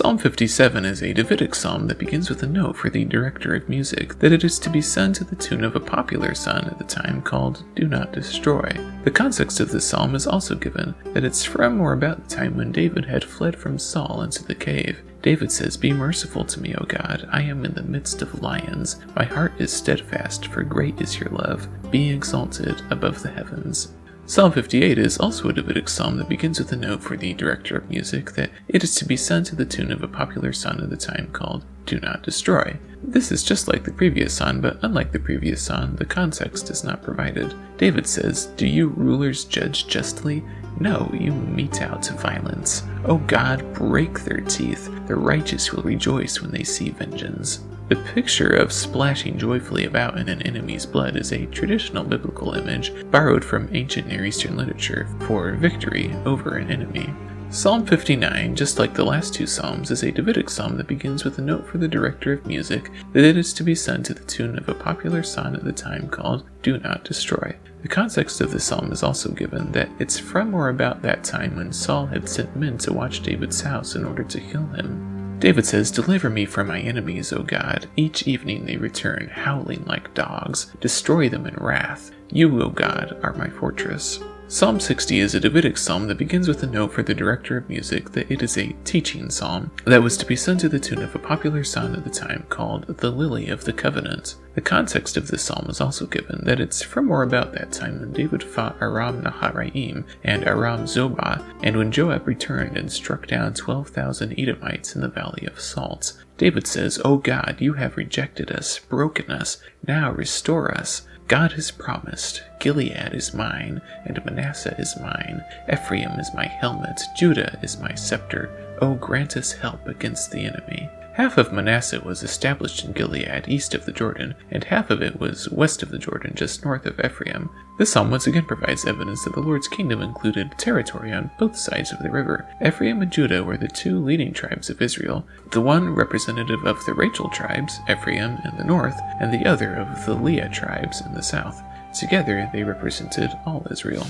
Psalm 57 is a Davidic psalm that begins with a note for the director of music that it is to be sung to the tune of a popular song at the time called Do Not Destroy. The context of this psalm is also given, that it's from or about the time when David had fled from Saul into the cave. David says, "Be merciful to me, O God. I am in the midst of lions. My heart is steadfast, for great is your love. Be exalted above the heavens." Psalm 58 is also a Davidic psalm that begins with a note for the director of music that it is to be sung to the tune of a popular song of the time called Do Not Destroy. This is just like the previous song, but unlike the previous song, the context is not provided. David says, "Do you rulers judge justly? No, you mete out to violence. O God, break their teeth. The righteous will rejoice when they see vengeance." The picture of splashing joyfully about in an enemy's blood is a traditional biblical image borrowed from ancient Near Eastern literature for victory over an enemy. Psalm 59, just like the last two psalms, is a Davidic psalm that begins with a note for the director of music that it is to be sung to the tune of a popular song at the time called Do Not Destroy. The context of the psalm is also given, that it's from or about that time when Saul had sent men to watch David's house in order to kill him. David says, "Deliver me from my enemies, O God. Each evening they return, howling like dogs. Destroy them in wrath. You, O God, are my fortress." Psalm 60 is a Davidic psalm that begins with a note for the director of music that it is a teaching psalm that was to be sung to the tune of a popular song at the time called The Lily of the Covenant. The context of this psalm is also given, that it's from or about that time when David fought Aram Naharaim and Aram Zobah, and when Joab returned and struck down 12,000 Edomites in the Valley of Salt. David says, "O God, you have rejected us, broken us, now restore us. God has promised, Gilead is mine, and Manasseh is mine. Ephraim is my helmet, Judah is my scepter. O grant us help against the enemy." Half of Manasseh was established in Gilead, east of the Jordan, and half of it was west of the Jordan, just north of Ephraim. This psalm once again provides evidence that the Lord's kingdom included territory on both sides of the river. Ephraim and Judah were the two leading tribes of Israel, the one representative of the Rachel tribes, Ephraim in the north, and the other of the Leah tribes in the south. Together, they represented all Israel.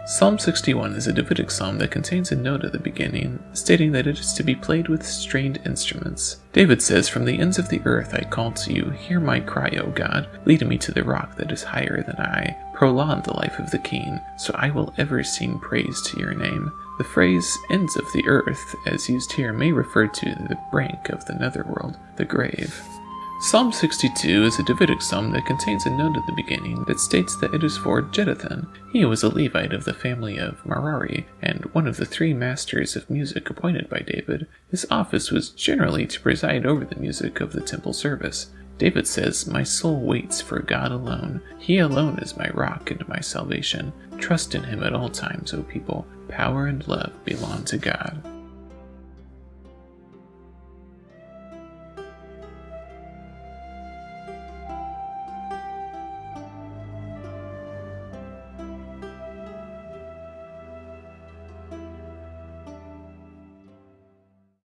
Psalm 61 is a Davidic psalm that contains a note at the beginning stating that it is to be played with stringed instruments. David says, "From the ends of the earth I call to you. Hear my cry, O God. Lead me to the rock that is higher than I. Prolong the life of the king, so I will ever sing praise to your name." The phrase ends of the earth, as used here, may refer to the brink of the netherworld, the grave. Psalm 62 is a Davidic psalm that contains a note at the beginning that states that it is for Jeduthun. He was a Levite of the family of Merari, and one of the three masters of music appointed by David. His office was generally to preside over the music of the temple service. David says, "My soul waits for God alone. He alone is my rock and my salvation. Trust in him at all times, O people. Power and love belong to God."